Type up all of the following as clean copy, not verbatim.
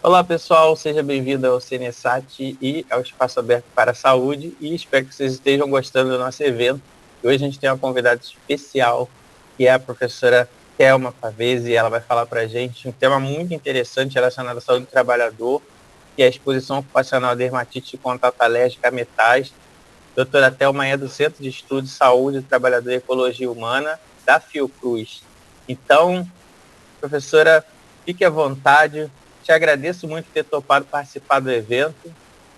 Olá pessoal, seja bem-vindo ao CineSat e ao Espaço Aberto para a Saúde, e espero que vocês estejam gostando do nosso evento. Hoje a gente tem uma convidada especial, que é a professora Thelma Pavese, e ela vai falar para a gente um tema muito interessante relacionado à saúde do trabalhador, que é a exposição ocupacional à dermatite de contato alérgico a metais. Doutora Thelma é do Centro de Estudos de Saúde do Trabalhador e Ecologia Humana, da Fiocruz. Então, professora, fique à vontade. Te agradeço muito por ter topado participar do evento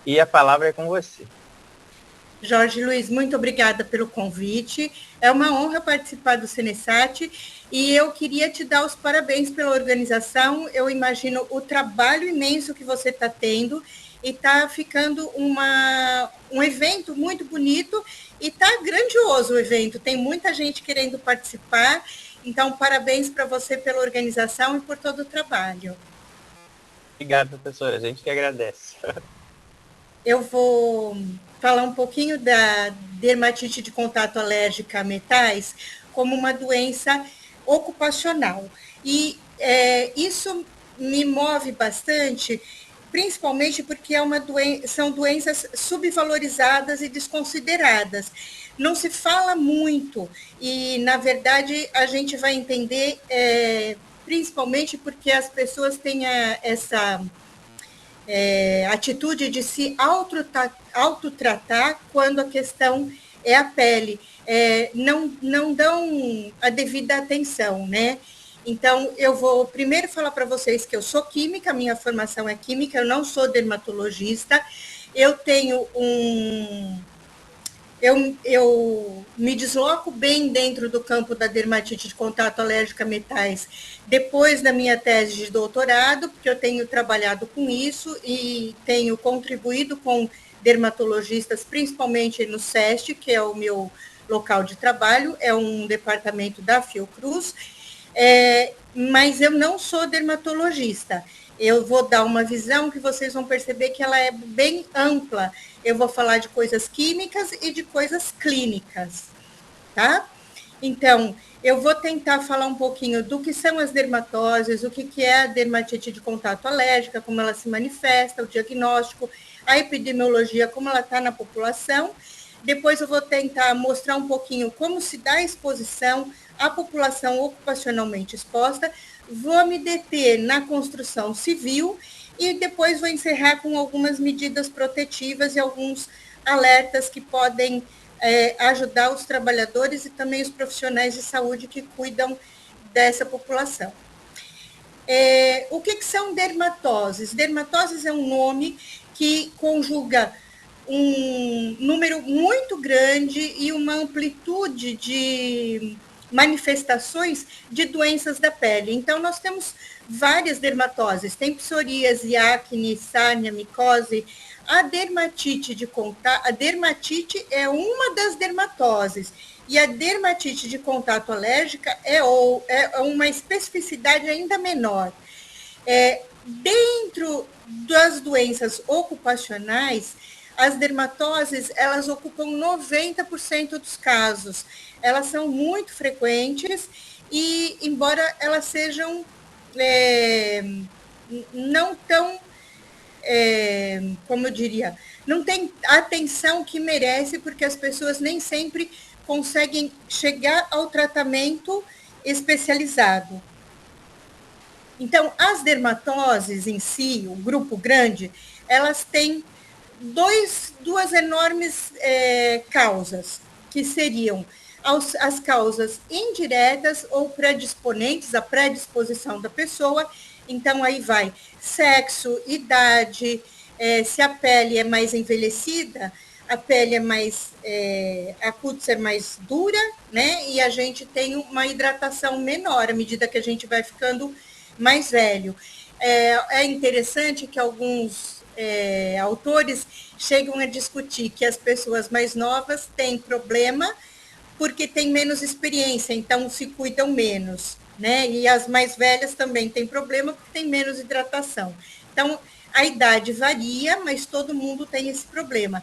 e a palavra é com você. Jorge Luiz, muito obrigada pelo convite. É uma honra participar do CineSat e eu queria te dar os parabéns pela organização. Eu imagino o trabalho imenso que você está tendo e está ficando um evento muito bonito e está grandioso o evento. Tem muita gente querendo participar, então parabéns para você pela organização e por todo o trabalho. Obrigado, professora. A gente que agradece. Eu vou falar um pouquinho da dermatite de contato alérgica a metais como uma doença ocupacional. E isso me move bastante, principalmente porque são doenças subvalorizadas e desconsideradas. Não se fala muito e, na verdade, a gente vai entender, principalmente porque as pessoas têm essa atitude de se autotratar quando a questão é a pele. Não dão a devida atenção, né? Então, eu vou primeiro falar para vocês que eu sou química, minha formação é química, eu não sou dermatologista, eu tenho eu me desloco bem dentro do campo da dermatite de contato alérgico a metais depois da minha tese de doutorado, porque eu tenho trabalhado com isso e tenho contribuído com dermatologistas, principalmente no SEST, que é o meu local de trabalho, é um departamento da Fiocruz, mas eu não sou dermatologista. Eu vou dar uma visão que vocês vão perceber que ela é bem ampla. Eu vou falar de coisas químicas e de coisas clínicas, tá? Então, eu vou tentar falar um pouquinho do que são as dermatoses, o que é a dermatite de contato alérgica, como ela se manifesta, o diagnóstico, a epidemiologia, como ela está na população. Depois eu vou tentar mostrar um pouquinho como se dá a exposição à população ocupacionalmente exposta. Vou me deter na construção civil e depois vou encerrar com algumas medidas protetivas e alguns alertas que podem ajudar os trabalhadores e também os profissionais de saúde que cuidam dessa população. O que são dermatoses? Dermatoses é um nome que conjuga um número muito grande e uma amplitude de manifestações de doenças da pele. Então, nós temos várias dermatoses, tem psoríase, acne, sárnia, micose. A dermatite de contato, a dermatite é uma das dermatoses, e a dermatite de contato alérgica é uma especificidade ainda menor. Dentro das doenças ocupacionais, as dermatoses, elas ocupam 90% dos casos. Elas são muito frequentes e, embora elas sejam não tão, como eu diria, não tem a atenção que merece, porque as pessoas nem sempre conseguem chegar ao tratamento especializado. Então, as dermatoses em si, o grupo grande, elas têm duas enormes causas, que seriam as causas indiretas ou predisponentes, a predisposição da pessoa. Então, aí vai sexo, idade, se a pele é mais envelhecida, a pele é mais, a cútis é mais dura, né? E a gente tem uma hidratação menor à medida que a gente vai ficando mais velho. É interessante que alguns autores chegam a discutir que as pessoas mais novas têm problema porque têm menos experiência, então se cuidam menos, né? E as mais velhas também têm problema porque têm menos hidratação. Então, a idade varia, mas todo mundo tem esse problema.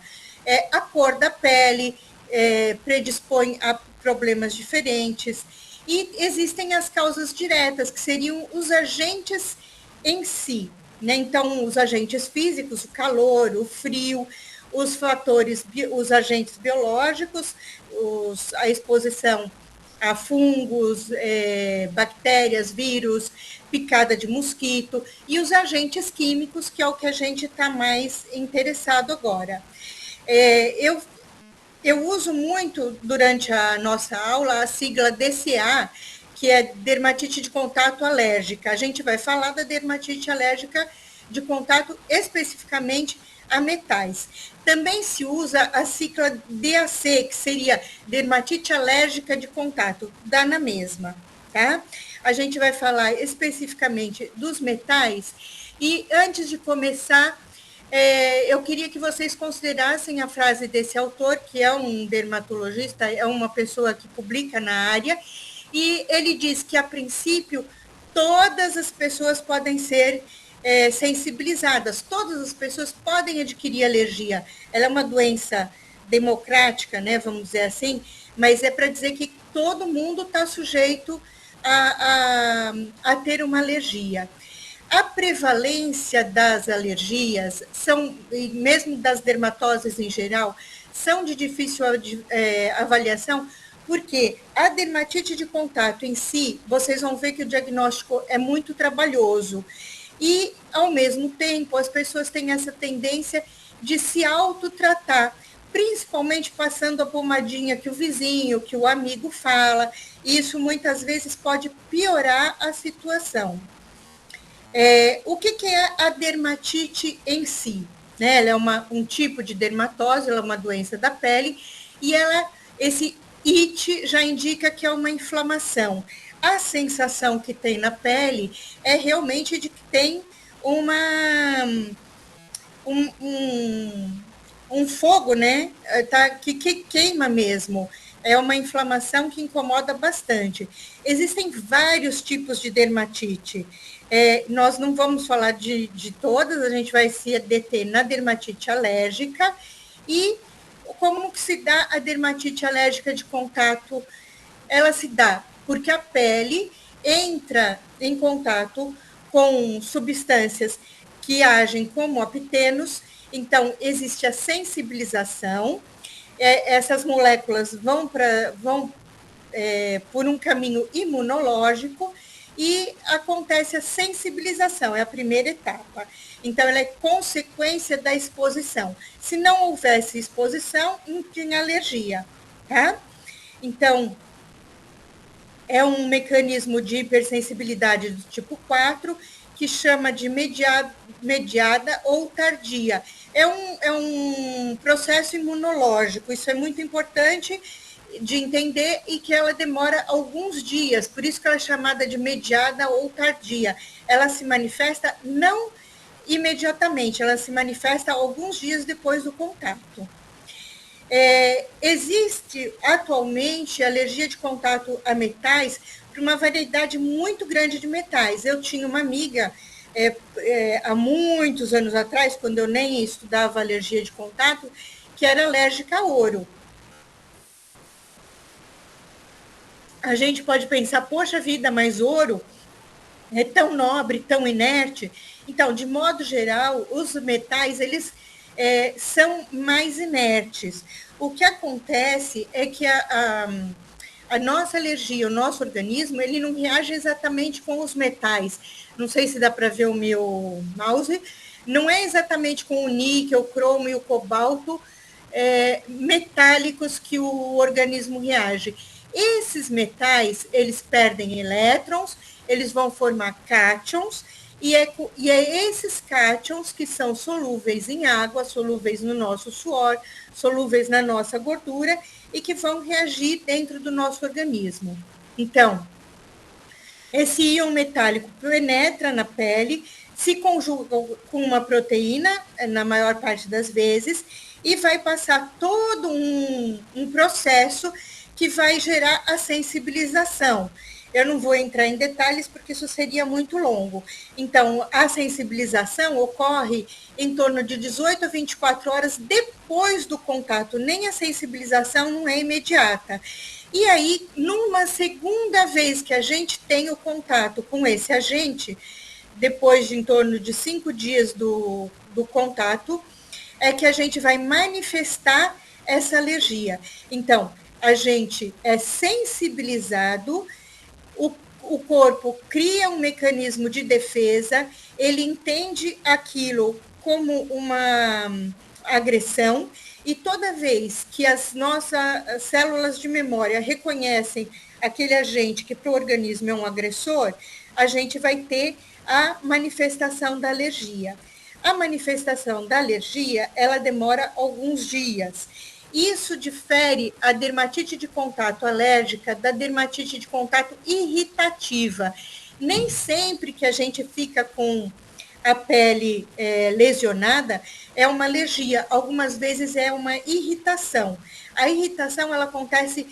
A cor da pele predispõe a problemas diferentes. E existem as causas diretas, que seriam os agentes em si. né? Então, os agentes físicos, o calor, o frio, os fatores, os agentes biológicos, a exposição a fungos, bactérias, vírus, picada de mosquito, e os agentes químicos, que é o que a gente está mais interessado agora. Eu uso muito, durante a nossa aula, a sigla DCA, que é dermatite de contato alérgica. A gente vai falar da dermatite alérgica de contato especificamente a metais. Também se usa a sigla DAC, que seria dermatite alérgica de contato, dá na mesma, tá? A gente vai falar especificamente dos metais e antes de começar, eu queria que vocês considerassem a frase desse autor, que é um dermatologista, é uma pessoa que publica na área, e ele diz que, a princípio, todas as pessoas podem ser sensibilizadas, todas as pessoas podem adquirir alergia. Ela é uma doença democrática, né, vamos dizer assim, mas é para dizer que todo mundo está sujeito a ter uma alergia. A prevalência das alergias, mesmo das dermatoses em geral, são de difícil avaliação, porque a dermatite de contato em si, vocês vão ver que o diagnóstico é muito trabalhoso. E, ao mesmo tempo, as pessoas têm essa tendência de se autotratar, principalmente passando a pomadinha que o vizinho, que o amigo fala, e isso muitas vezes pode piorar a situação. O que é a dermatite em si? Né? Ela é um tipo de dermatose, ela é uma doença da pele, e esse it já indica que é uma inflamação. A sensação que tem na pele é realmente de que tem um fogo, né? Que queima mesmo. É uma inflamação que incomoda bastante. Existem vários tipos de dermatite. Nós não vamos falar de todas, a gente vai se deter na dermatite alérgica. E como que se dá a dermatite alérgica de contato? Ela se dá porque a pele entra em contato com substâncias que agem como apitenos, então existe a sensibilização, essas moléculas vão por um caminho imunológico e acontece a sensibilização, é a primeira etapa. Então, ela é consequência da exposição. Se não houvesse exposição, não tinha alergia, tá? Então, é um mecanismo de hipersensibilidade do tipo 4, que chama de mediada ou tardia. É um processo imunológico, isso é muito importante de entender e que ela demora alguns dias, por isso que ela é chamada de mediada ou tardia. Ela se manifesta não imediatamente, ela se manifesta alguns dias depois do contato. Existe atualmente alergia de contato a metais para uma variedade muito grande de metais. Eu tinha uma amiga há muitos anos atrás, quando eu nem estudava alergia de contato, que era alérgica a ouro. A gente pode pensar, poxa vida, mas ouro é tão nobre, tão inerte. Então, de modo geral, os metais, eles são mais inertes. O que acontece é que a nossa alergia, o nosso organismo, ele não reage exatamente com os metais. Não sei se dá para ver o meu mouse. Não é exatamente com o níquel, o cromo e o cobalto metálicos que o organismo reage. Esses metais, eles perdem elétrons, eles vão formar cátions, e é esses cátions que são solúveis em água, solúveis no nosso suor, solúveis na nossa gordura, e que vão reagir dentro do nosso organismo. Então, esse íon metálico penetra na pele, se conjuga com uma proteína, na maior parte das vezes, e vai passar todo um processo que vai gerar a sensibilização. Eu não vou entrar em detalhes porque isso seria muito longo. Então, a sensibilização ocorre em torno de 18 a 24 horas depois do contato, nem a sensibilização não é imediata. E aí, numa segunda vez que a gente tem o contato com esse agente, depois de em torno de 5 dias do contato, é que a gente vai manifestar essa alergia. Então, a gente é sensibilizado, o corpo cria um mecanismo de defesa, ele entende aquilo como uma agressão, e toda vez que as nossas células de memória reconhecem aquele agente que para o organismo é um agressor, a gente vai ter a manifestação da alergia. A manifestação da alergia, ela demora alguns dias. Isso difere a dermatite de contato alérgica da dermatite de contato irritativa. Nem sempre que a gente fica com a pele lesionada é uma alergia, algumas vezes é uma irritação. A irritação, ela acontece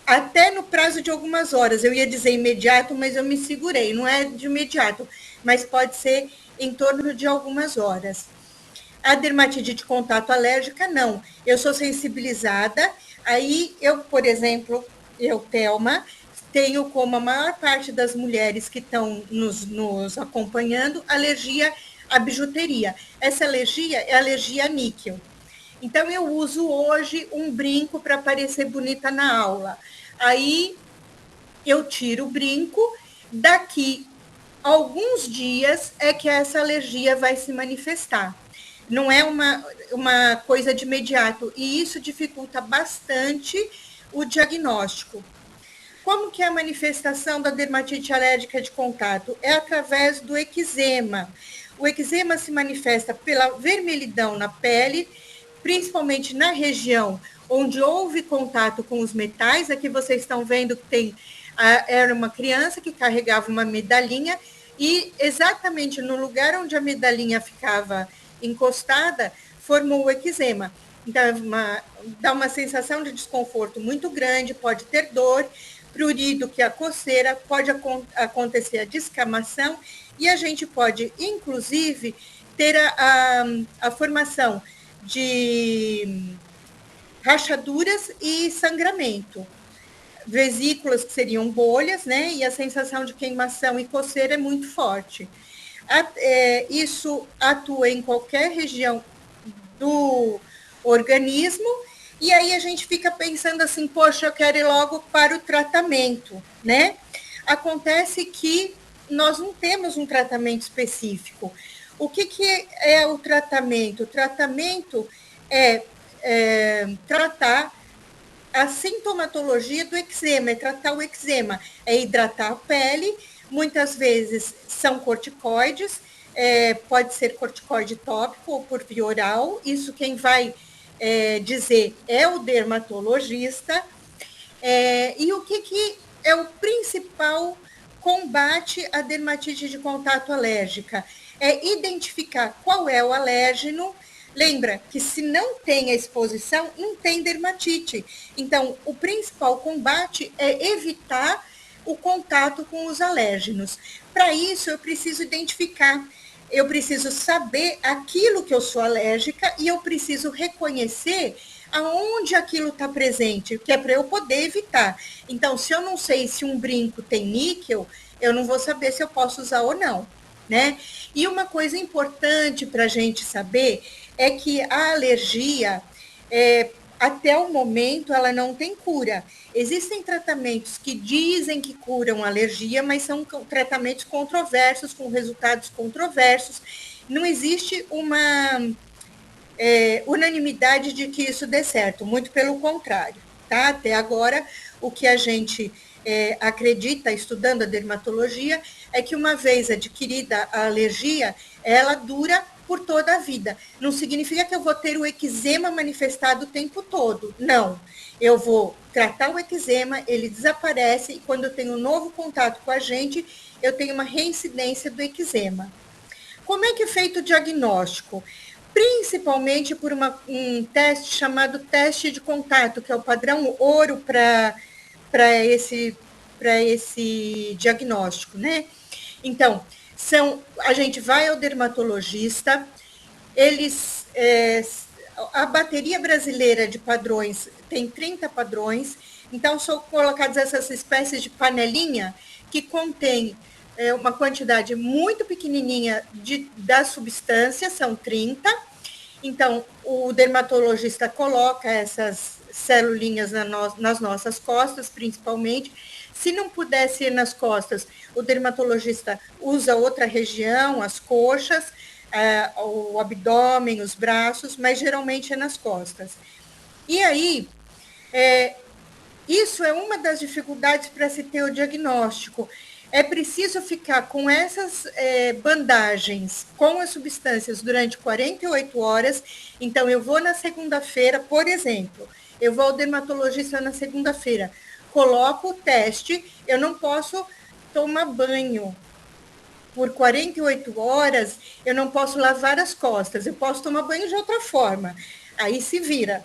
até no prazo de algumas horas. Eu ia dizer imediato, mas eu me segurei, não é de imediato, mas pode ser em torno de algumas horas. A dermatite de contato alérgica, não. Eu sou sensibilizada, aí eu, por exemplo, Thelma, tenho como a maior parte das mulheres que estão nos acompanhando, alergia à bijuteria. Essa alergia é alergia a níquel. Então, eu uso hoje um brinco para parecer bonita na aula. Aí, eu tiro o brinco, daqui a alguns dias é que essa alergia vai se manifestar. Não é uma coisa de imediato, e isso dificulta bastante o diagnóstico. Como que é a manifestação da dermatite alérgica de contato? É através do eczema. O eczema se manifesta pela vermelhidão na pele, principalmente na região onde houve contato com os metais. Aqui vocês estão vendo que era uma criança que carregava uma medalhinha, e exatamente no lugar onde a medalhinha ficava encostada, formou o eczema. Então, dá uma sensação de desconforto muito grande, pode ter dor, prurido, que é a coceira, pode acontecer a descamação, e a gente pode, inclusive, ter a formação de rachaduras e sangramento. Vesículas que seriam bolhas, né? E a sensação de queimação e coceira é muito forte. Isso atua em qualquer região do organismo, e aí a gente fica pensando assim, poxa, eu quero ir logo para o tratamento, né? Acontece que nós não temos um tratamento específico. O que é o tratamento? O tratamento é tratar a sintomatologia do eczema, é tratar o eczema, é hidratar a pele, muitas vezes são corticoides, pode ser corticoide tópico ou por via oral, isso quem vai dizer é o dermatologista. E o que é o principal combate à dermatite de contato alérgica? É identificar qual é o alérgeno. Lembra que se não tem a exposição, não tem dermatite. Então, o principal combate é evitar o contato com os alérgenos. Para isso, eu preciso identificar, eu preciso saber aquilo que eu sou alérgica, e eu preciso reconhecer aonde aquilo está presente, que é para eu poder evitar. Então, se eu não sei se um brinco tem níquel, eu não vou saber se eu posso usar ou não, né? E uma coisa importante para a gente saber é que a alergia, até o momento, ela não tem cura. Existem tratamentos que dizem que curam a alergia, mas são tratamentos controversos, com resultados controversos. Não existe uma unanimidade de que isso dê certo, muito pelo contrário. Tá? Até agora, o que a gente acredita, estudando a dermatologia, é que uma vez adquirida a alergia, ela dura por toda a vida. Não significa que eu vou ter o eczema manifestado o tempo todo. Não. Eu vou tratar o eczema, ele desaparece, e quando eu tenho um novo contato com a gente, eu tenho uma reincidência do eczema. Como é que é feito o diagnóstico? Principalmente por um teste chamado teste de contato, que é o padrão ouro para esse diagnóstico, né? Então, a gente vai ao dermatologista, a bateria brasileira de padrões tem 30 padrões, então são colocadas essas espécies de panelinha que contém uma quantidade muito pequenininha das substâncias, são 30. Então, o dermatologista coloca essas celulinhas nas nossas costas, principalmente. Se não puder ser nas costas, o dermatologista usa outra região, as coxas, o abdômen, os braços, mas geralmente é nas costas. E aí, isso é uma das dificuldades para se ter o diagnóstico. É preciso ficar com essas bandagens, com as substâncias, durante 48 horas. Então, eu vou na segunda-feira, por exemplo, eu vou ao dermatologista na segunda-feira, coloco o teste, eu não posso tomar banho. Por 48 horas, eu não posso lavar as costas, eu posso tomar banho de outra forma. Aí se vira,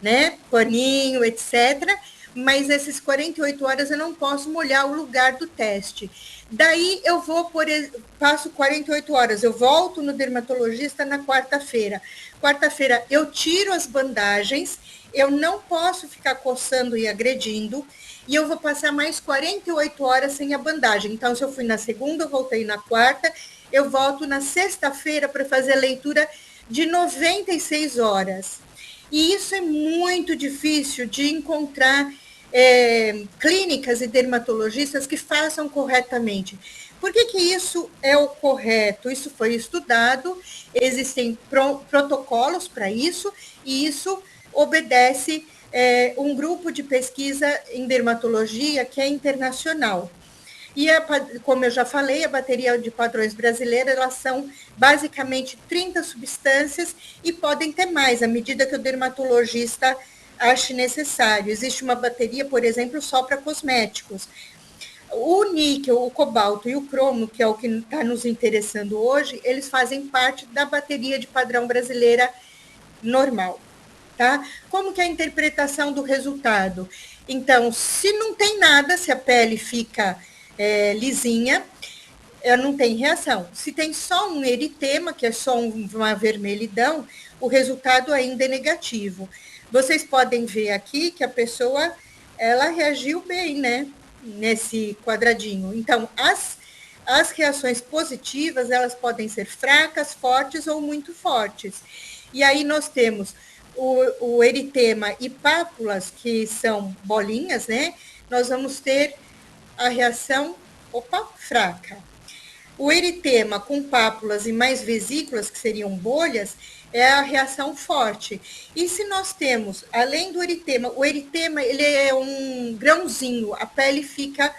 né? Paninho, etc. Mas essas 48 horas eu não posso molhar o lugar do teste. Daí eu vou, passo 48 horas, eu volto no dermatologista na quarta-feira. Quarta-feira eu tiro as bandagens, eu não posso ficar coçando e agredindo, e eu vou passar mais 48 horas sem a bandagem. Então, se eu fui na segunda, eu voltei na quarta, eu volto na sexta-feira para fazer a leitura de 96 horas. E isso é muito difícil de encontrar clínicas e dermatologistas que façam corretamente. Por que isso é o correto? Isso foi estudado, existem protocolos para isso, e isso obedece um grupo de pesquisa em dermatologia que é internacional. E, como eu já falei, a bateria de padrões brasileira, elas são basicamente 30 substâncias e podem ter mais, à medida que o dermatologista ache necessário. Existe uma bateria, por exemplo, só para cosméticos. O níquel, o cobalto e o cromo, que é o que está nos interessando hoje, eles fazem parte da bateria de padrão brasileira normal. Tá? Como que é a interpretação do resultado? Então, se não tem nada, se a pele fica lisinha, não tem reação. Se tem só um eritema, que é só uma vermelhidão, o resultado ainda é negativo. Vocês podem ver aqui que a pessoa, ela reagiu bem, né? Nesse quadradinho. Então, as reações positivas, elas podem ser fracas, fortes ou muito fortes. E aí nós temos o eritema e pápulas, que são bolinhas, né? Nós vamos ter a reação, fraca. O eritema com pápulas e mais vesículas, que seriam bolhas, é a reação forte. E se nós temos, além do eritema, o eritema ele é um grãozinho, a pele fica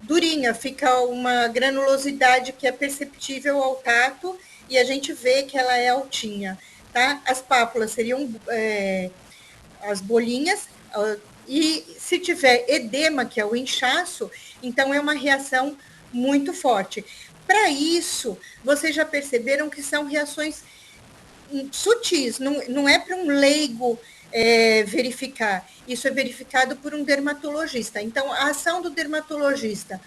durinha, fica uma granulosidade que é perceptível ao tato e a gente vê que ela é altinha. Tá? As pápulas seriam as bolinhas, e se tiver edema, que é o inchaço, então é uma reação muito forte. Para isso, vocês já perceberam que são reações sutis, não é para um leigo verificar, isso é verificado por um dermatologista. Então, a ação do dermatologista,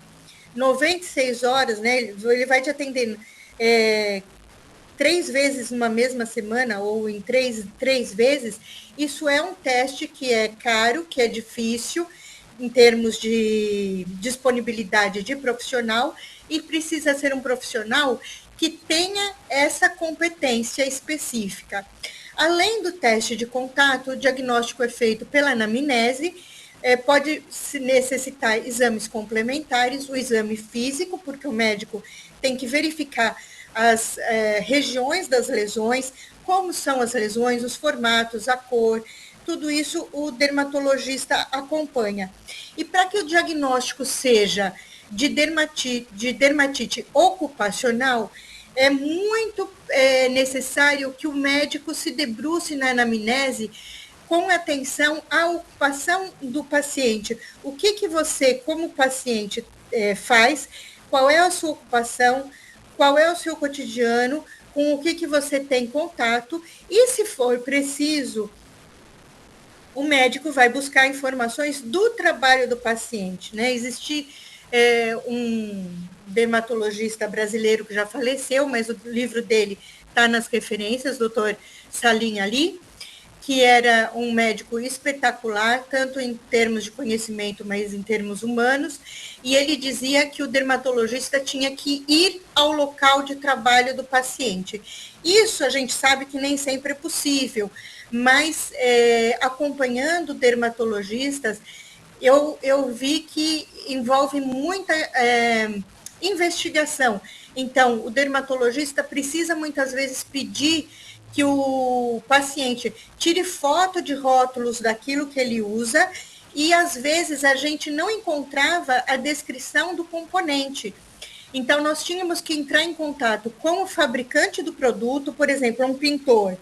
96 horas, né, ele vai te atender 3 vezes numa mesma semana ou em três vezes, isso é um teste que é caro, que é difícil em termos de disponibilidade de profissional, e precisa ser um profissional que tenha essa competência específica. Além do teste de contato, o diagnóstico é feito pela anamnese, pode necessitar exames complementares, o exame físico, porque o médico tem que verificar as regiões das lesões, como são as lesões, os formatos, a cor, tudo isso o dermatologista acompanha. E para que o diagnóstico seja de dermatite ocupacional, é muito necessário que o médico se debruce na anamnese com atenção à ocupação do paciente. O que você, como paciente, faz, qual é a sua ocupação, qual é o seu cotidiano, com o que você tem contato, e se for preciso, o médico vai buscar informações do trabalho do paciente, né? Existe um dermatologista brasileiro que já faleceu, mas o livro dele está nas referências, doutor Salim Ali, que era um médico espetacular, tanto em termos de conhecimento, mas em termos humanos, e ele dizia que o dermatologista tinha que ir ao local de trabalho do paciente. Isso a gente sabe que nem sempre é possível, mas acompanhando dermatologistas, eu vi que envolve muita investigação. Então, o dermatologista precisa muitas vezes pedir que o paciente tire foto de rótulos daquilo que ele usa e, às vezes, a gente não encontrava a descrição do componente. Então, nós tínhamos que entrar em contato com o fabricante do produto, por exemplo, um pintor.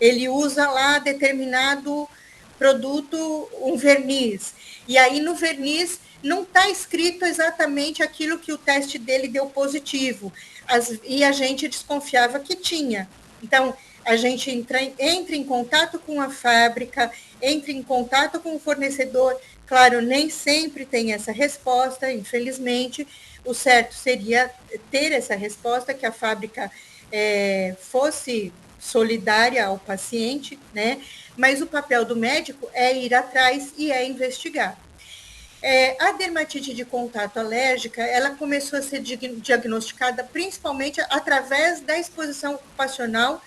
Ele usa lá determinado produto, um verniz. E aí, no verniz, não está escrito exatamente aquilo que o teste dele deu positivo. E a gente desconfiava que tinha. Então, a gente entra em contato com a fábrica, entra em contato com o fornecedor. Claro, nem sempre tem essa resposta, infelizmente. O certo seria ter essa resposta, que a fábrica fosse solidária ao paciente, né? Mas o papel do médico é ir atrás e é investigar. A dermatite de contato alérgica, ela começou a ser diagnosticada principalmente através da exposição ocupacional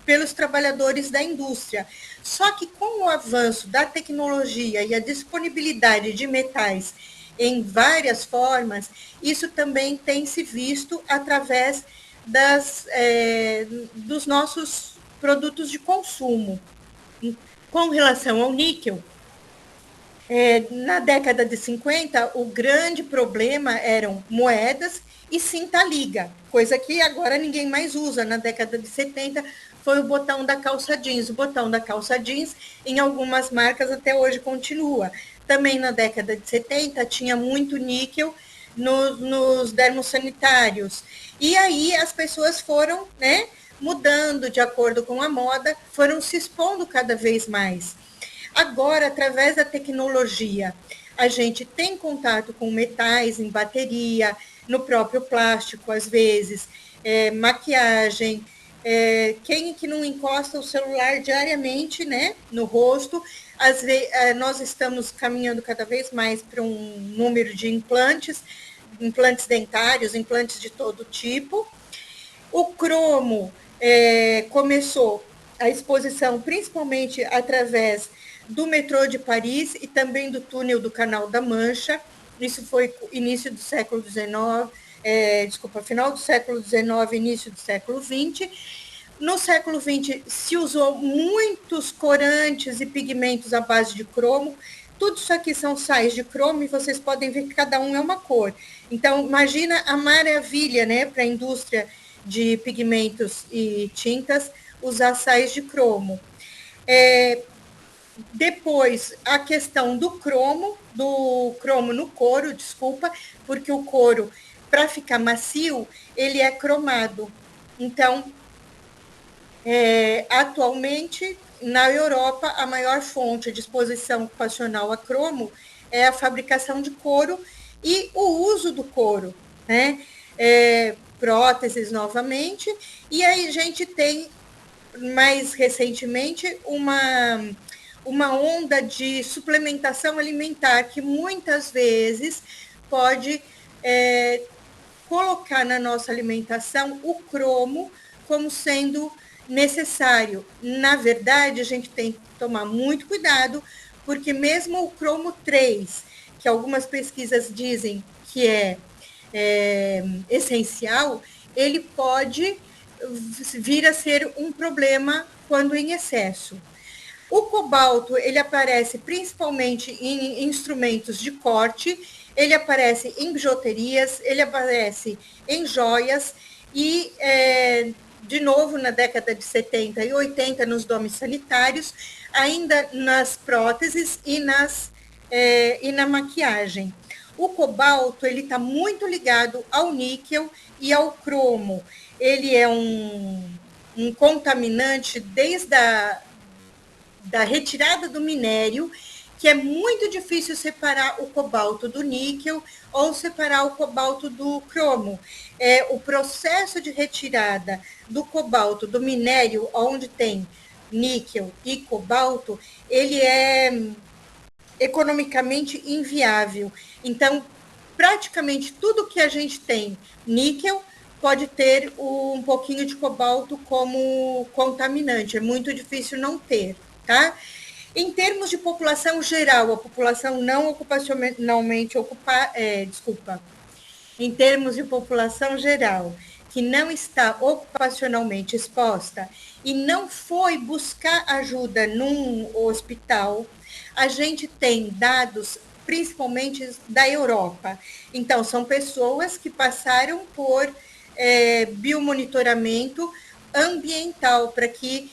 pelos trabalhadores da indústria. Só que com o avanço da tecnologia e a disponibilidade de metais em várias formas, isso também tem se visto através dos nossos produtos de consumo. Com relação ao níquel, na década de 50, o grande problema eram moedas e cinta-liga, coisa que agora ninguém mais usa. Na década de 70, foi o botão da calça jeans. O botão da calça jeans, em algumas marcas, até hoje continua. Também na década de 70, tinha muito níquel nos dermosanitários. E aí as pessoas foram, né, mudando de acordo com a moda, foram se expondo cada vez mais. Agora, através da tecnologia, a gente tem contato com metais em bateria, no próprio plástico, às vezes, maquiagem. Quem que não encosta o celular diariamente, né, no rosto? Nós estamos caminhando cada vez mais para um número de implantes dentários, implantes de todo tipo. O cromo começou a exposição principalmente através do metrô de Paris e também do túnel do Canal da Mancha. Isso foi início do século XIX, final do século XIX, início do século XX. No século XX se usou muitos corantes e pigmentos à base de cromo. Tudo isso aqui são sais de cromo e vocês podem ver que cada um é uma cor. Então, imagina a maravilha, né, para a indústria de pigmentos e tintas usar sais de cromo. Depois, a questão do cromo no couro, porque o couro, para ficar macio, ele é cromado. Então, atualmente, na Europa, a maior fonte de exposição ocupacional a cromo é a fabricação de couro e o uso do couro, né? Próteses novamente, e aí a gente tem, mais recentemente, uma onda de suplementação alimentar que muitas vezes pode colocar na nossa alimentação o cromo como sendo necessário. Na verdade, a gente tem que tomar muito cuidado, porque mesmo o cromo 3, que algumas pesquisas dizem que é essencial, ele pode vir a ser um problema quando em excesso. O cobalto, ele aparece principalmente em instrumentos de corte, ele aparece em bijuterias, ele aparece em joias e, de novo, na década de 70 e 80, nos domes sanitários, ainda nas próteses e na maquiagem. O cobalto, ele está muito ligado ao níquel e ao cromo. Ele é um contaminante desde da retirada do minério, que é muito difícil separar o cobalto do níquel ou separar o cobalto do cromo. O processo de retirada do cobalto do minério, onde tem níquel e cobalto, ele é economicamente inviável. Então, praticamente tudo que a gente tem níquel pode ter um pouquinho de cobalto como contaminante. É muito difícil não ter, tá? Em termos de população geral, a população não ocupacionalmente em termos de população geral, que não está ocupacionalmente exposta e não foi buscar ajuda num hospital, a gente tem dados principalmente da Europa. Então, são pessoas que passaram por biomonitoramento ambiental para que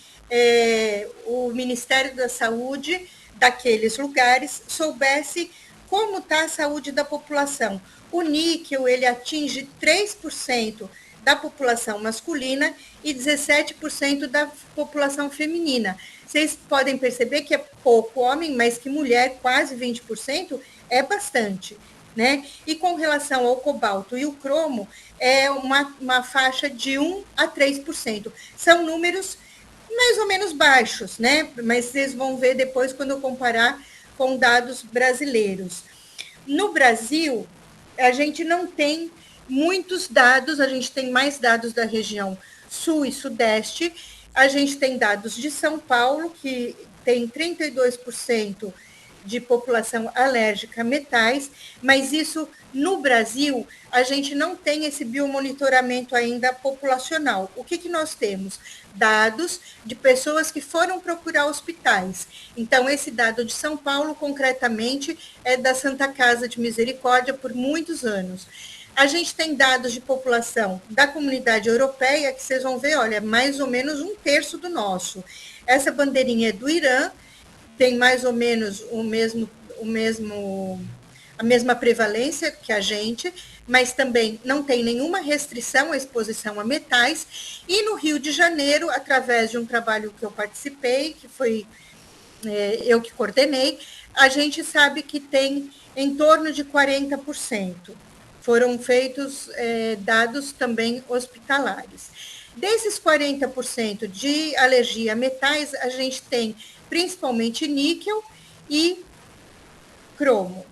o Ministério da Saúde daqueles lugares soubesse como está a saúde da população. O níquel, ele atinge 3% da população masculina e 17% da população feminina. Vocês podem perceber que é pouco homem, mas que mulher, quase 20%, é bastante. Né? E com relação ao cobalto e o cromo, é uma faixa de 1 a 3%. São números mais ou menos baixos, né? Mas vocês vão ver depois quando eu comparar com dados brasileiros. No Brasil, a gente não tem muitos dados, a gente tem mais dados da região sul e sudeste, a gente tem dados de São Paulo, que tem 32% de população alérgica a metais, mas isso no Brasil, a gente não tem esse biomonitoramento ainda populacional. O que nós temos? Dados de pessoas que foram procurar hospitais. Então, esse dado de São Paulo, concretamente, é da Santa Casa de Misericórdia por muitos anos. A gente tem dados de população da Comunidade Europeia, que vocês vão ver, olha, mais ou menos 1/3 do nosso. Essa bandeirinha é do Irã, tem mais ou menos a mesma prevalência que a gente, mas também não tem nenhuma restrição à exposição a metais. E no Rio de Janeiro, através de um trabalho que eu participei, que foi eu que coordenei, a gente sabe que tem em torno de 40%. Foram feitos dados também hospitalares. Desses 40% de alergia a metais, a gente tem principalmente níquel e cromo.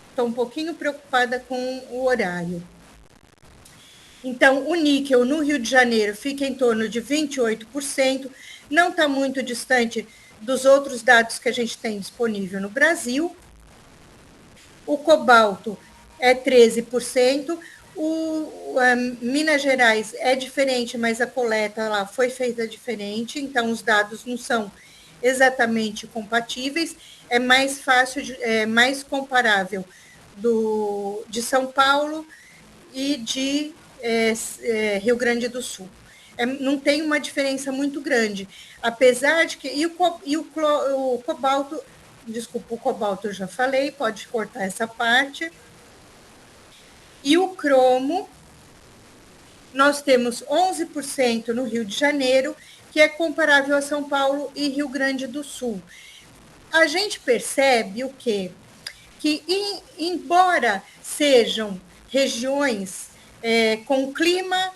Estou um pouquinho preocupada com o horário. Então, o níquel no Rio de Janeiro fica em torno de 28%, não está muito distante dos outros dados que a gente tem disponível no Brasil. O cobalto é 13%. Minas Gerais é diferente, mas a coleta lá foi feita diferente, então os dados não são exatamente compatíveis, é mais fácil, é mais comparável de São Paulo e de Rio Grande do Sul. Não tem uma diferença muito grande, apesar de que... o cobalto, desculpa, o cobalto eu já falei, pode cortar essa parte. E o cromo, nós temos 11% no Rio de Janeiro, que é comparável a São Paulo e Rio Grande do Sul. A gente percebe o quê? Que, embora sejam regiões com clima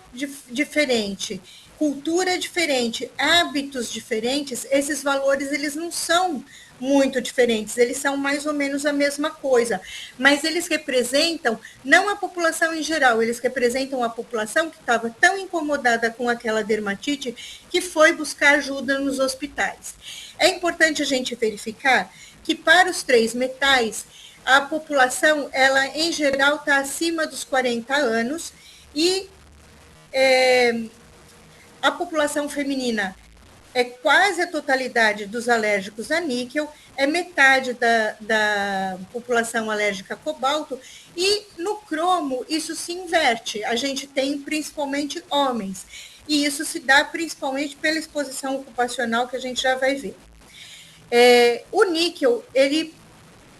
diferente, cultura diferente, hábitos diferentes, esses valores eles não são muito diferentes, eles são mais ou menos a mesma coisa, mas eles representam não a população em geral, eles representam a população que estava tão incomodada com aquela dermatite que foi buscar ajuda nos hospitais. É importante a gente verificar que para os 3 metais, a população, ela em geral está acima dos 40 anos e a população feminina é quase a totalidade dos alérgicos a níquel, é metade da população alérgica a cobalto, e no cromo isso se inverte, a gente tem principalmente homens, e isso se dá principalmente pela exposição ocupacional, que a gente já vai ver. O níquel, ele,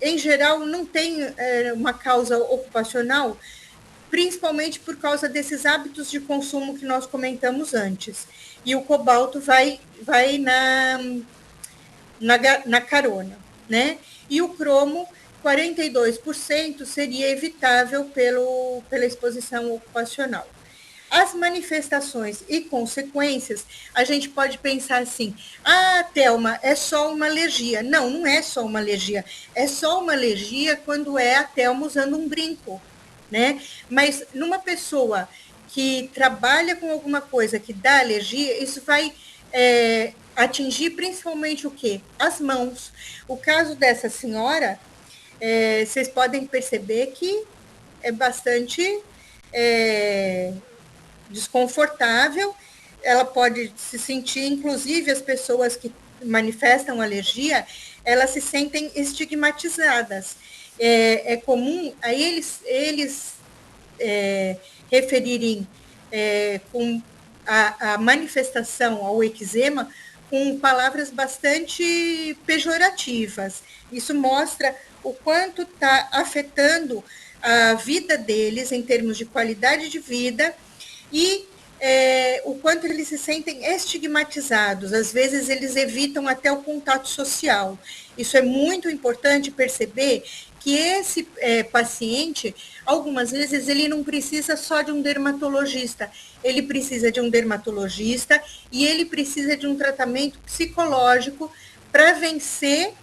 em geral, não tem uma causa ocupacional, principalmente por causa desses hábitos de consumo que nós comentamos antes. E o cobalto vai na carona, né? E o cromo, 42% seria evitável pela exposição ocupacional. As manifestações e consequências, a gente pode pensar assim, Thelma, é só uma alergia. Não, não é só uma alergia. É só uma alergia quando é a Thelma usando um brinco, né? Mas numa pessoa que trabalha com alguma coisa que dá alergia, isso vai atingir principalmente o quê? As mãos. O caso dessa senhora, vocês podem perceber que é bastante desconfortável, ela pode se sentir, inclusive as pessoas que manifestam alergia, elas se sentem estigmatizadas. É comum a eles referirem com a manifestação ao eczema com palavras bastante pejorativas. Isso mostra o quanto está afetando a vida deles em termos de qualidade de vida e o quanto eles se sentem estigmatizados. Às vezes, eles evitam até o contato social. Isso é muito importante perceber que esse paciente, algumas vezes, ele não precisa só de um dermatologista, ele precisa de um dermatologista e ele precisa de um tratamento psicológico para vencer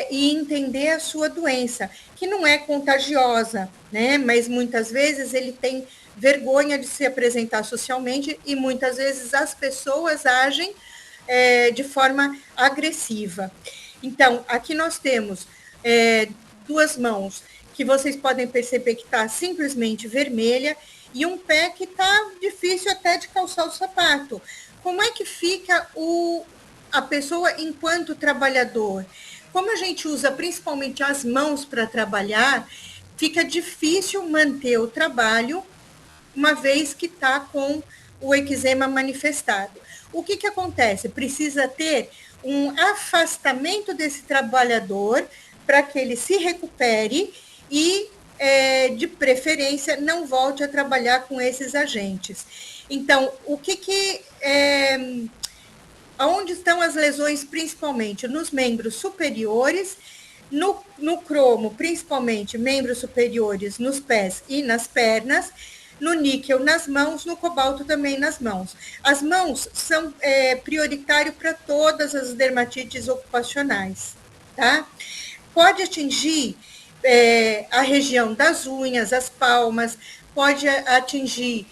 e entender a sua doença, que não é contagiosa, né? Mas muitas vezes ele tem vergonha de se apresentar socialmente e muitas vezes as pessoas agem de forma agressiva. Então, aqui nós temos duas mãos que vocês podem perceber que está simplesmente vermelha e um pé que está difícil até de calçar o sapato. Como é que fica a pessoa enquanto trabalhador? Como a gente usa principalmente as mãos para trabalhar, fica difícil manter o trabalho, uma vez que está com o eczema manifestado. O que acontece? Precisa ter um afastamento desse trabalhador para que ele se recupere e, de preferência, não volte a trabalhar com esses agentes. Então, onde estão as lesões principalmente? Nos membros superiores, no cromo, principalmente membros superiores nos pés e nas pernas, no níquel nas mãos, no cobalto também nas mãos. As mãos são prioritário para todas as dermatites ocupacionais, tá? Pode atingir a região das unhas, as palmas, pode atingir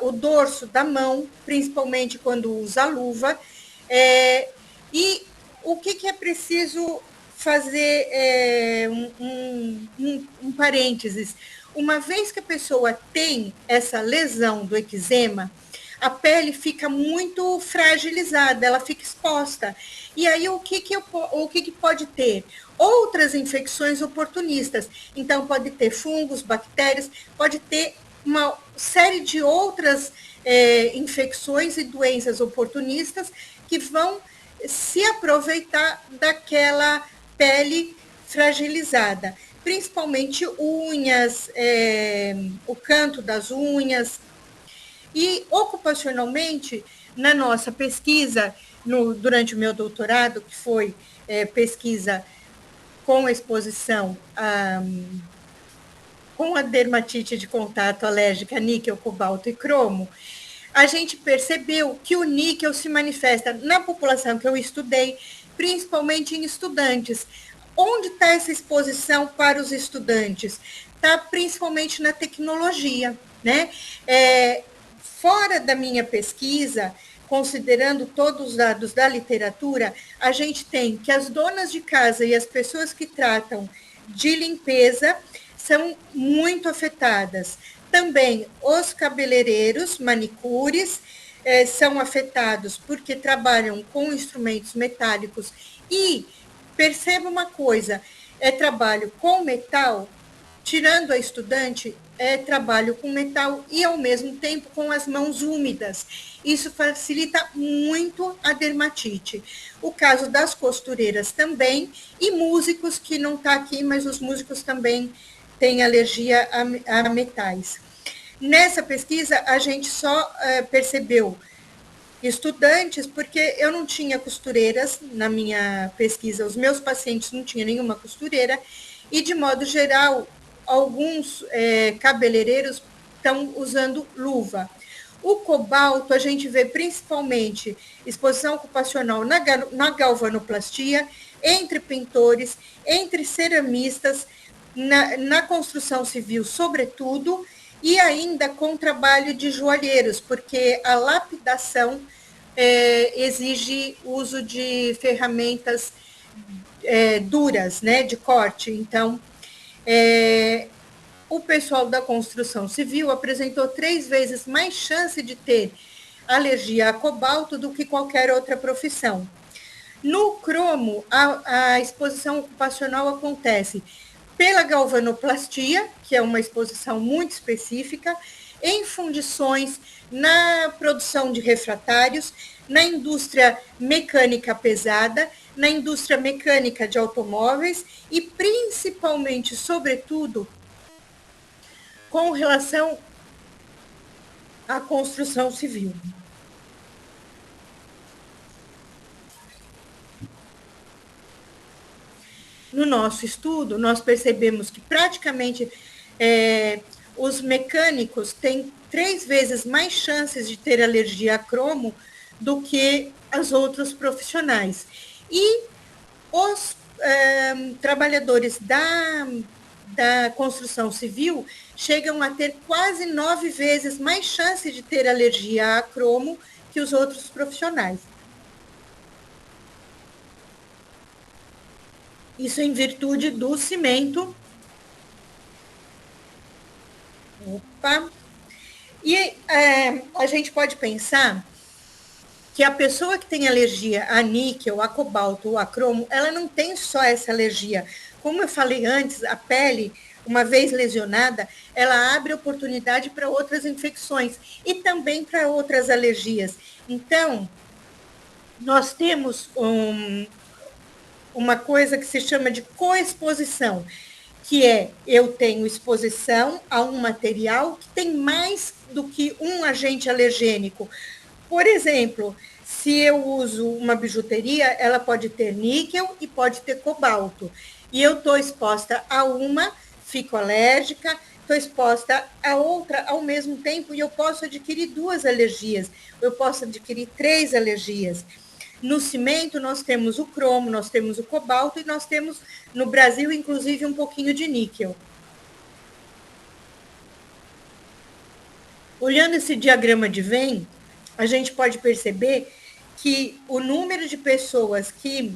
o dorso da mão, principalmente quando usa luva. E o que é preciso fazer um parênteses? Uma vez que a pessoa tem essa lesão do eczema, a pele fica muito fragilizada, ela fica exposta. E aí o que pode ter? Outras infecções oportunistas. Então, pode ter fungos, bactérias, pode ter uma série de outras infecções e doenças oportunistas que vão se aproveitar daquela pele fragilizada, principalmente unhas, o canto das unhas. E ocupacionalmente, na nossa pesquisa, durante o meu doutorado, que foi pesquisa com exposição com a dermatite de contato alérgica níquel, cobalto e cromo, a gente percebeu que o níquel se manifesta na população que eu estudei, principalmente em estudantes. Onde está essa exposição para os estudantes? Está principalmente na tecnologia, né? Fora da minha pesquisa, considerando todos os dados da literatura, a gente tem que as donas de casa e as pessoas que tratam de limpeza são muito afetadas. Também os cabeleireiros, manicures, são afetados porque trabalham com instrumentos metálicos e, perceba uma coisa, trabalho com metal, tirando a estudante, trabalho com metal e, ao mesmo tempo, com as mãos úmidas. Isso facilita muito a dermatite. O caso das costureiras também, e músicos, que não está aqui, mas os músicos também têm alergia a metais. Nessa pesquisa, a gente só percebeu estudantes, porque eu não tinha costureiras na minha pesquisa, os meus pacientes não tinham nenhuma costureira, e, de modo geral, alguns cabeleireiros estão usando luva. O cobalto, a gente vê principalmente exposição ocupacional na galvanoplastia, entre pintores, entre ceramistas, na construção civil, sobretudo, e ainda com trabalho de joalheiros, porque a lapidação exige uso de ferramentas duras, né, de corte. Então, o pessoal da construção civil apresentou 3 vezes mais chance de ter alergia a cobalto do que qualquer outra profissão. No cromo, a exposição ocupacional acontece pela galvanoplastia, que é uma exposição muito específica, em fundições, na produção de refratários, na indústria mecânica pesada, na indústria mecânica de automóveis e, principalmente, sobretudo, com relação à construção civil. No nosso estudo, nós percebemos que praticamente os mecânicos têm 3 vezes mais chances de ter alergia a cromo do que os outros profissionais. E os trabalhadores da construção civil chegam a ter quase 9 vezes mais chance de ter alergia a cromo que os outros profissionais. Isso em virtude do cimento. Opa! E a gente pode pensar que a pessoa que tem alergia a níquel, a cobalto ou a cromo, ela não tem só essa alergia. Como eu falei antes, a pele, uma vez lesionada, ela abre oportunidade para outras infecções e também para outras alergias. Então, nós temos uma coisa que se chama de coexposição, que é eu tenho exposição a um material que tem mais do que um agente alergênico. Por exemplo, se eu uso uma bijuteria, ela pode ter níquel e pode ter cobalto. E eu estou exposta a uma, fico alérgica, estou exposta a outra ao mesmo tempo e eu posso adquirir 2 alergias, eu posso adquirir 3 alergias. No cimento, nós temos o cromo, nós temos o cobalto e nós temos, no Brasil, inclusive, um pouquinho de níquel. Olhando esse diagrama de Venn, a gente pode perceber que o número de pessoas que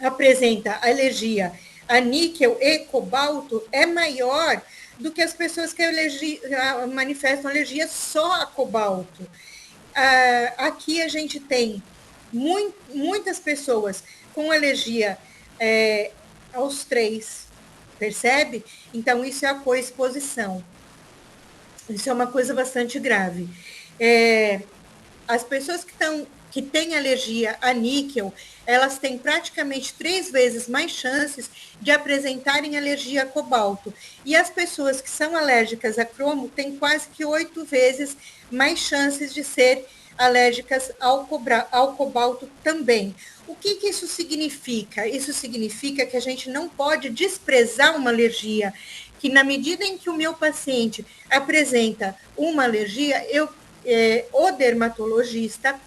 apresenta alergia a níquel e cobalto é maior do que as pessoas que manifestam alergia só a cobalto. Aqui a gente tem muitas pessoas com alergia aos 3, percebe? Então, isso é a coexposição. Isso é uma coisa bastante grave. As pessoas que têm alergia a níquel, elas têm praticamente 3 vezes mais chances de apresentarem alergia a cobalto. E as pessoas que são alérgicas a cromo têm quase que 8 vezes mais chances de ser alérgicas ao cobalto também. O que isso significa? Isso significa que a gente não pode desprezar uma alergia, que na medida em que o meu paciente apresenta uma alergia, o dermatologista,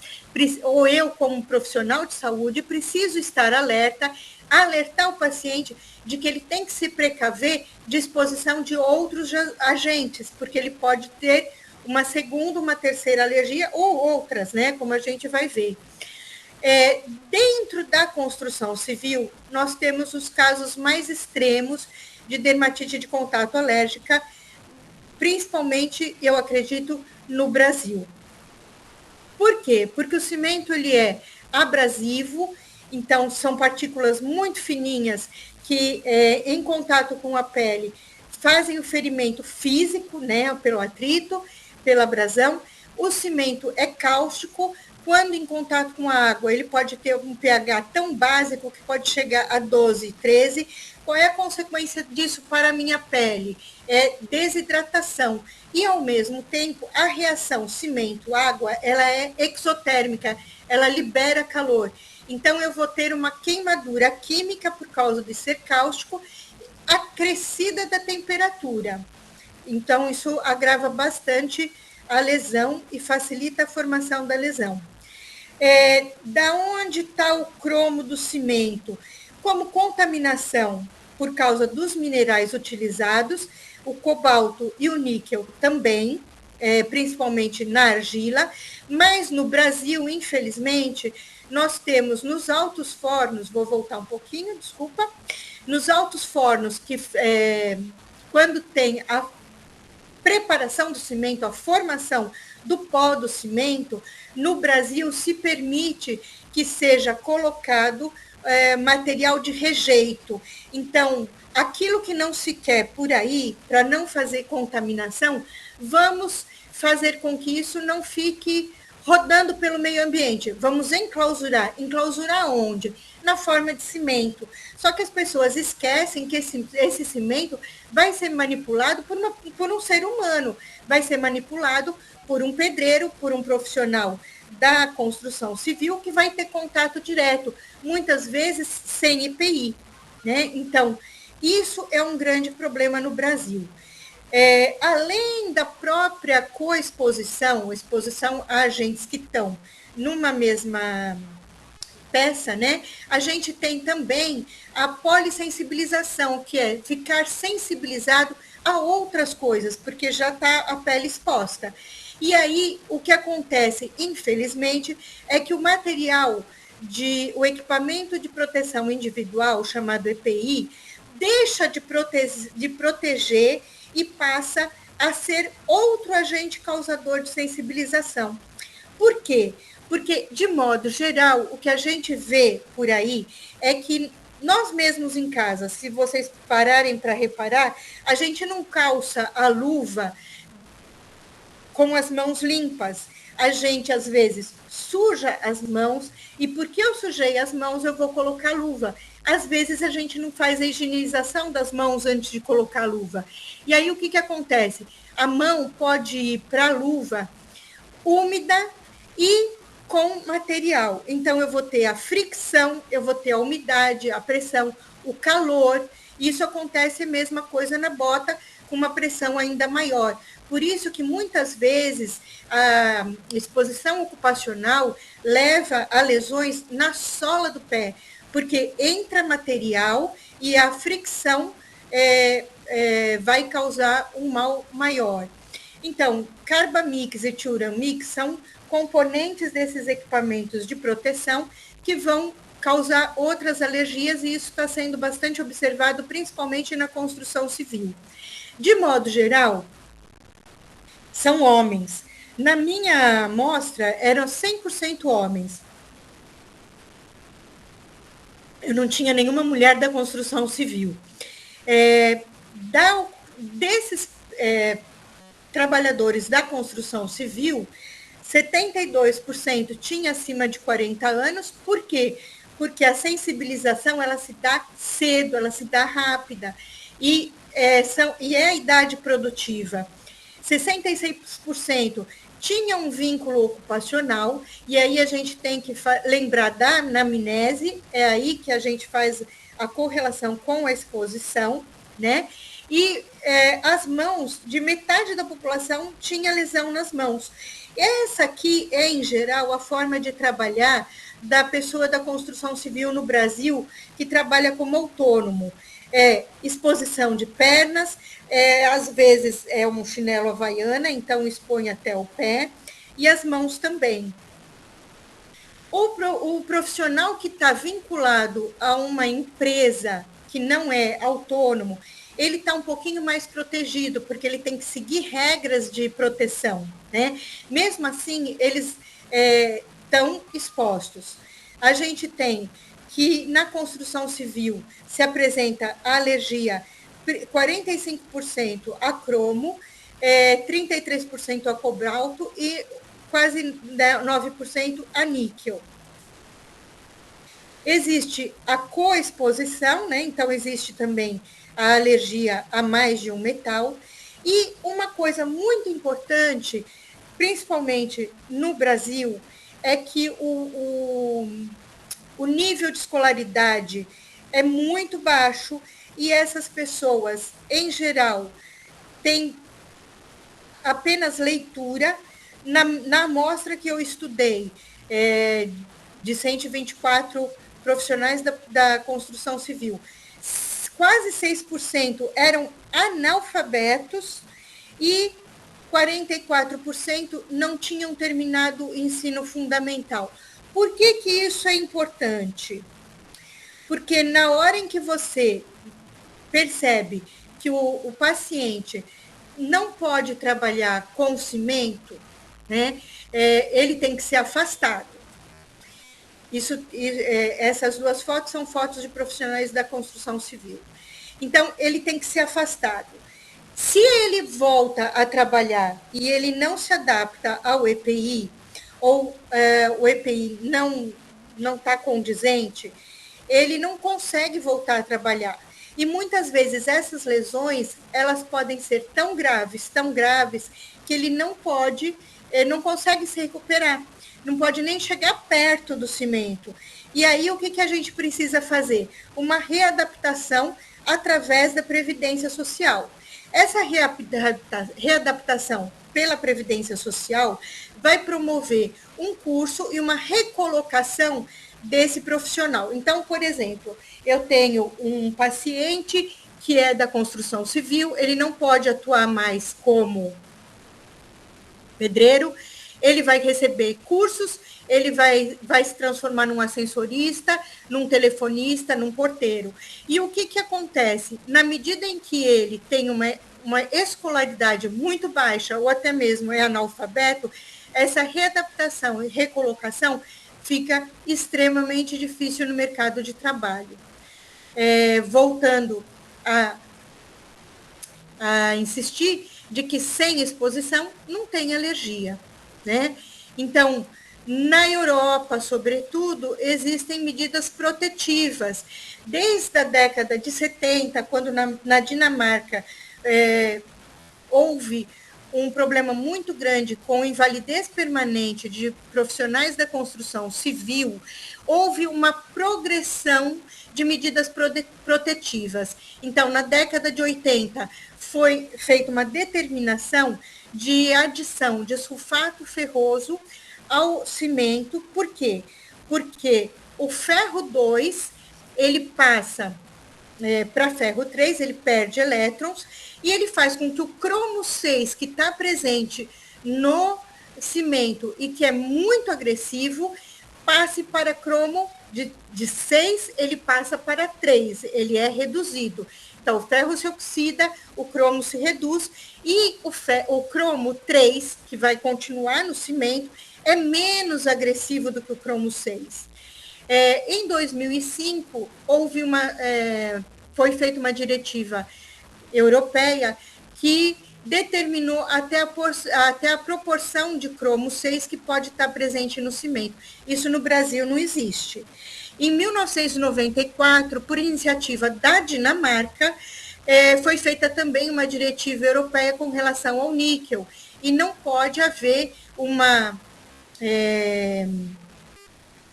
ou eu como profissional de saúde, preciso estar alertar o paciente de que ele tem que se precaver de exposição de outros agentes, porque ele pode ter uma segunda, uma terceira alergia ou outras, né, como a gente vai ver. Dentro da construção civil, nós temos os casos mais extremos de dermatite de contato alérgica, principalmente, eu acredito, no Brasil. Por quê? Porque o cimento ele é abrasivo, então são partículas muito fininhas que, em contato com a pele, fazem o ferimento físico, né, pelo atrito, pela abrasão. O cimento é cáustico, quando em contato com a água, ele pode ter um pH tão básico que pode chegar a 12, 13. Qual é a consequência disso para a minha pele? É desidratação. E, ao mesmo tempo, a reação cimento-água, ela é exotérmica, ela libera calor. Então, eu vou ter uma queimadura química por causa de ser cáustico, acrescida da temperatura. Então, isso agrava bastante a lesão e facilita a formação da lesão. Da onde está o cromo do cimento? Como contaminação por causa dos minerais utilizados, o cobalto e o níquel também, principalmente na argila, mas no Brasil, infelizmente, nós temos nos altos fornos, vou voltar um pouquinho, desculpa, nos altos fornos, que quando tem a preparação do cimento, a formação do pó do cimento, no Brasil se permite que seja colocado material de rejeito. Então, aquilo que não se quer por aí, para não fazer contaminação, vamos fazer com que isso não fique rodando pelo meio ambiente. Vamos enclausurar. Enclausurar onde? Na forma de cimento. Só que as pessoas esquecem que esse cimento vai ser manipulado por um ser humano, vai ser manipulado por um pedreiro, por um profissional da construção civil, que vai ter contato direto, muitas vezes sem EPI, né? Então, isso é um grande problema no Brasil. Além da própria coexposição, exposição a agentes que estão numa mesma peça, né? A gente tem também a polissensibilização, que é ficar sensibilizado a outras coisas, porque já está a pele exposta. E aí, o que acontece, infelizmente, é que o material o equipamento de proteção individual, chamado EPI, deixa de proteger e passa a ser outro agente causador de sensibilização. Por quê? Porque, de modo geral, o que a gente vê por aí é que nós mesmos em casa, se vocês pararem para reparar, a gente não calça a luva com as mãos limpas. A gente, às vezes, suja as mãos, e porque eu sujei as mãos, eu vou colocar luva. Às vezes, a gente não faz a higienização das mãos antes de colocar a luva. E aí, o que acontece? A mão pode ir para a luva úmida e com material. Então, eu vou ter a fricção, eu vou ter a umidade, a pressão, o calor. Isso acontece a mesma coisa na bota, com uma pressão ainda maior. Por isso que, muitas vezes, a exposição ocupacional leva a lesões na sola do pé, porque entra material e a fricção vai causar um mal maior. Então, Carbamix e Turamix são componentes desses equipamentos de proteção que vão causar outras alergias, e isso está sendo bastante observado, principalmente na construção civil. De modo geral, são homens. Na minha amostra, eram 100% homens. Eu não tinha nenhuma mulher da construção civil. Desses trabalhadores da construção civil, 72% tinha acima de 40 anos. Por quê? Porque a sensibilização ela se dá cedo, ela se dá rápida, e é a idade produtiva. 66% tinha um vínculo ocupacional, e aí a gente tem que lembrar da anamnese, é aí que a gente faz a correlação com a exposição, né? E as mãos, de metade da população tinha lesão nas mãos. Essa aqui é, em geral, a forma de trabalhar da pessoa da construção civil no Brasil, que trabalha como autônomo. Exposição de pernas, às vezes é um chinelo havaiana, então expõe até o pé, e as mãos também. O profissional que está vinculado a uma empresa que não é autônomo, ele está um pouquinho mais protegido, porque ele tem que seguir regras de proteção, né? Mesmo assim, eles estão expostos. A gente tem que na construção civil se apresenta a alergia 45% a cromo, 33% a cobalto e quase 9% a níquel. Existe a coexposição, né? Então existe também a alergia a mais de um metal. E uma coisa muito importante, principalmente no Brasil, é que o nível de escolaridade é muito baixo, e essas pessoas, em geral, têm apenas leitura na amostra que eu estudei, de 124 profissionais da construção civil. Quase 6% eram analfabetos e 44% não tinham terminado o ensino fundamental. Por que isso é importante? Porque na hora em que você percebe que o paciente não pode trabalhar com cimento, né, ele tem que ser afastado. Essas duas fotos são fotos de profissionais da construção civil. Então, ele tem que ser afastado. Se ele volta a trabalhar e ele não se adapta ao EPI, ou o EPI não está condizente, ele não consegue voltar a trabalhar. E muitas vezes essas lesões, elas podem ser tão graves, que ele não consegue se recuperar, não pode nem chegar perto do cimento. E aí o que a gente precisa fazer? Uma readaptação através da Previdência Social. Essa readaptação pela Previdência Social vai promover um curso e uma recolocação desse profissional. Então, por exemplo, eu tenho um paciente que é da construção civil, ele não pode atuar mais como pedreiro, ele vai receber cursos, ele vai se transformar num ascensorista, num telefonista, num porteiro. E o que acontece? Na medida em que ele tem uma escolaridade muito baixa, ou até mesmo é analfabeto, essa readaptação e recolocação fica extremamente difícil no mercado de trabalho. Voltando a insistir de que sem exposição não tem alergia, né? Então, na Europa, sobretudo, existem medidas protetivas. Desde a década de 70, quando na Dinamarca houve um problema muito grande com invalidez permanente de profissionais da construção civil, houve uma progressão de medidas protetivas. Então, na década de 80, foi feita uma determinação de adição de sulfato ferroso ao cimento. Por quê? Porque o ferro 2, ele passa para ferro 3, ele perde elétrons, e ele faz com que o cromo 6, que está presente no cimento e que é muito agressivo, passe para cromo de 6, ele passa para 3, ele é reduzido. Então, o ferro se oxida, o cromo se reduz, e o cromo 3, que vai continuar no cimento, é menos agressivo do que o cromo 6. Em 2005, foi feita uma diretiva europeia que determinou até a proporção de cromo 6 que pode estar presente no cimento. Isso no Brasil não existe. Em 1994, por iniciativa da Dinamarca, foi feita também uma diretiva europeia com relação ao níquel, e não pode haver uma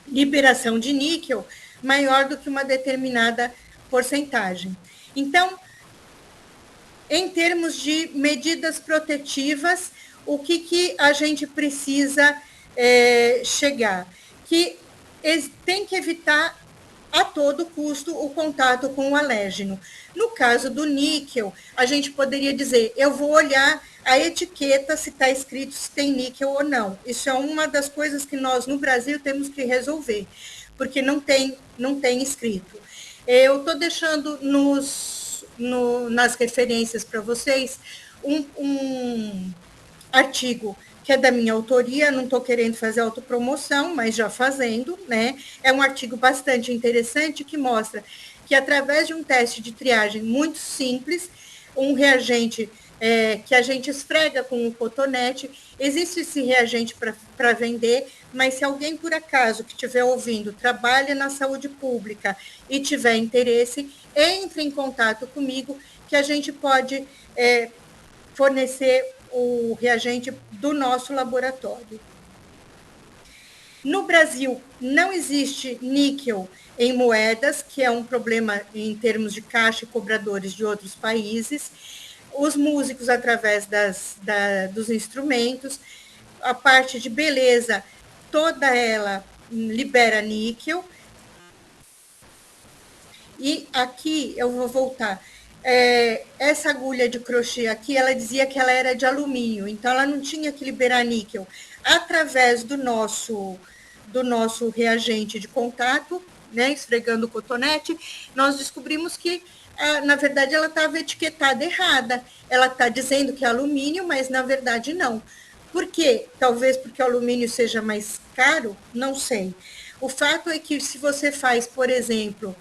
liberação de níquel maior do que uma determinada porcentagem. Então, em termos de medidas protetivas, o que a gente precisa chegar? Que tem que evitar a todo custo o contato com o alérgeno. No caso do níquel, a gente poderia dizer, eu vou olhar a etiqueta se está escrito se tem níquel ou não. Isso é uma das coisas que nós, no Brasil, temos que resolver, porque não tem escrito. Eu estou deixando nas referências para vocês um artigo que é da minha autoria, não estou querendo fazer autopromoção, mas já fazendo, né? É um artigo bastante interessante que mostra que, através de um teste de triagem muito simples, um reagente que a gente esfrega com o cotonete, existe esse reagente para vender, mas se alguém, por acaso, que estiver ouvindo, trabalha na saúde pública e tiver interesse, entre em contato comigo, que a gente pode fornecer o reagente do nosso laboratório. No Brasil, não existe níquel em moedas, que é um problema em termos de caixa e cobradores de outros países. os músicos através dos instrumentos, a parte de beleza, toda ela libera níquel. E aqui eu vou voltar. Essa agulha de crochê aqui, ela dizia que ela era de alumínio, então ela não tinha que liberar níquel. Através do nosso reagente de contato, né, esfregando o cotonete, nós descobrimos que, na verdade, ela estava etiquetada errada. Ela está dizendo que é alumínio, mas na verdade não. Por quê? Talvez porque o alumínio seja mais caro, não sei. O fato é que se você faz, por exemplo,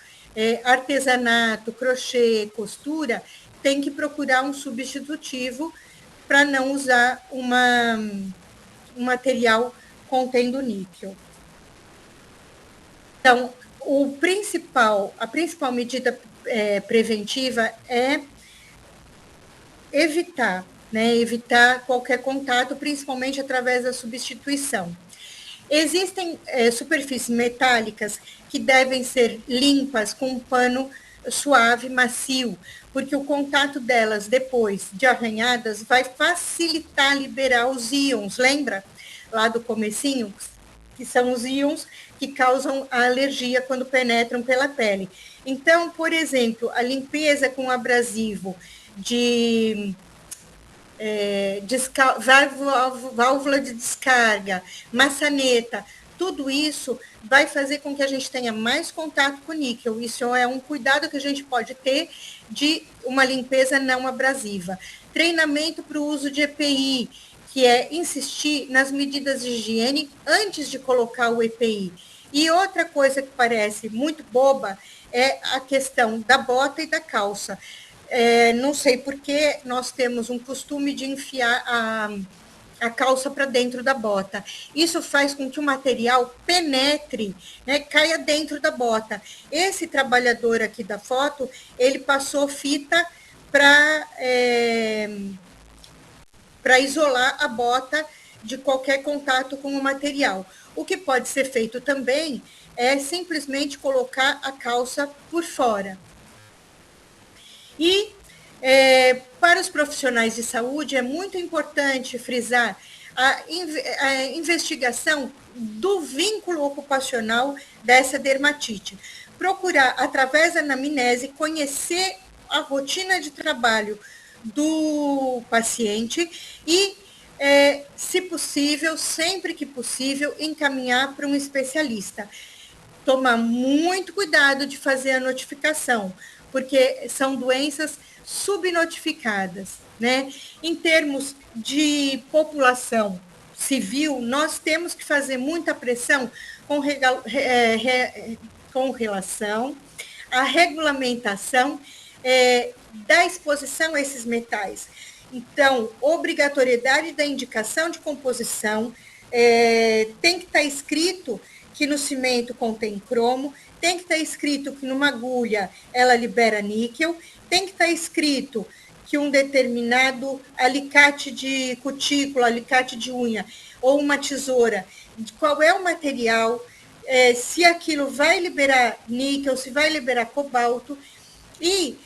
artesanato, crochê, costura, tem que procurar um substitutivo para não usar um material contendo níquel. Então, a principal medida preventiva é evitar qualquer contato, principalmente através da substituição. Existem superfícies metálicas que devem ser limpas com um pano suave, macio, porque o contato delas, depois de arranhadas, vai facilitar liberar os íons, lembra? Lá do comecinho, que são os íons que causam a alergia quando penetram pela pele. Então, por exemplo, a limpeza com abrasivo de válvula de descarga, maçaneta, tudo isso vai fazer com que a gente tenha mais contato com o níquel. Isso é um cuidado que a gente pode ter de uma limpeza não abrasiva. Treinamento para o uso de EPI, que é insistir nas medidas de higiene antes de colocar o EPI. E outra coisa que parece muito boba é a questão da bota e da calça. Não sei por que nós temos um costume de enfiar a calça para dentro da bota. Isso faz com que o material penetre, né, caia dentro da bota. Esse trabalhador aqui da foto, ele passou fita para isolar a bota de qualquer contato com o material. O que pode ser feito também é simplesmente colocar a calça por fora. E para os profissionais de saúde é muito importante frisar a investigação do vínculo ocupacional dessa dermatite. Procurar, através da anamnese, conhecer a rotina de trabalho do paciente e, se possível, sempre que possível, encaminhar para um especialista. Tomar muito cuidado de fazer a notificação, porque são doenças subnotificadas, né? Em termos de população civil, nós temos que fazer muita pressão com relação à regulamentação da exposição a esses metais. Então, obrigatoriedade da indicação de composição, tem que estar escrito que no cimento contém cromo, tem que estar escrito que numa agulha ela libera níquel, tem que estar escrito que um determinado alicate de cutícula, alicate de unha, ou uma tesoura, qual é o material, se aquilo vai liberar níquel, se vai liberar cobalto, e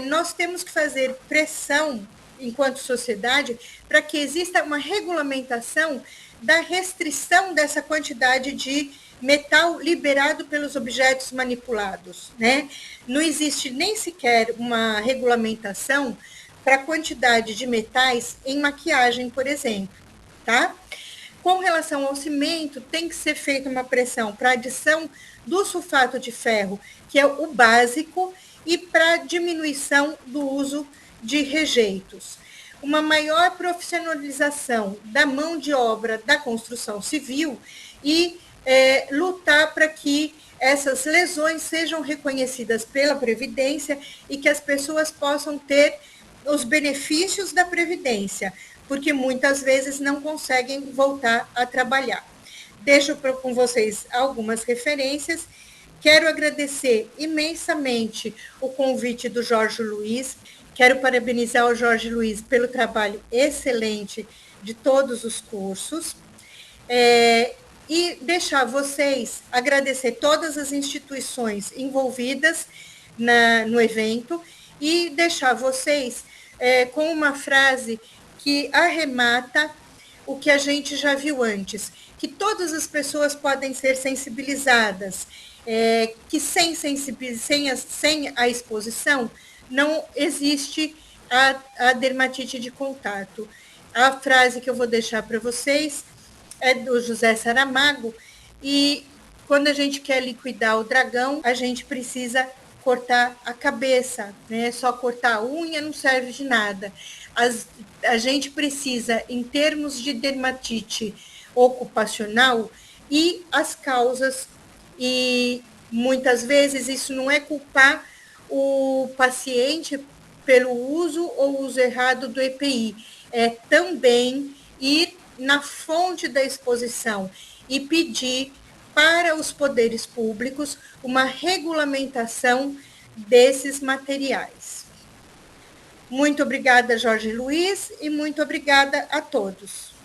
nós temos que fazer pressão, enquanto sociedade, para que exista uma regulamentação da restrição dessa quantidade de metal liberado pelos objetos manipulados, né? Não existe nem sequer uma regulamentação para a quantidade de metais em maquiagem, por exemplo, tá? Com relação ao cimento, tem que ser feita uma pressão para adição do sulfato de ferro, que é o básico, e para diminuição do uso de rejeitos. Uma maior profissionalização da mão de obra da construção civil e lutar para que essas lesões sejam reconhecidas pela Previdência e que as pessoas possam ter os benefícios da Previdência, porque muitas vezes não conseguem voltar a trabalhar. Deixo com vocês algumas referências. Quero agradecer imensamente o convite do Jorge Luiz. Quero parabenizar o Jorge Luiz pelo trabalho excelente de todos os cursos. E deixar vocês, agradecer todas as instituições envolvidas no evento e deixar vocês com uma frase que arremata o que a gente já viu antes, que todas as pessoas podem ser sensibilizadas, que sem a exposição não existe a dermatite de contato. A frase que eu vou deixar para vocês é do José Saramago, e quando a gente quer liquidar o dragão, a gente precisa cortar a cabeça, né? Só cortar a unha não serve de nada. A gente precisa, em termos de dermatite ocupacional, e as causas, e muitas vezes isso não é culpar o paciente pelo uso ou uso errado do EPI, é também ir na fonte da exposição e pedir para os poderes públicos uma regulamentação desses materiais. Muito obrigada, Jorge Luiz, e muito obrigada a todos.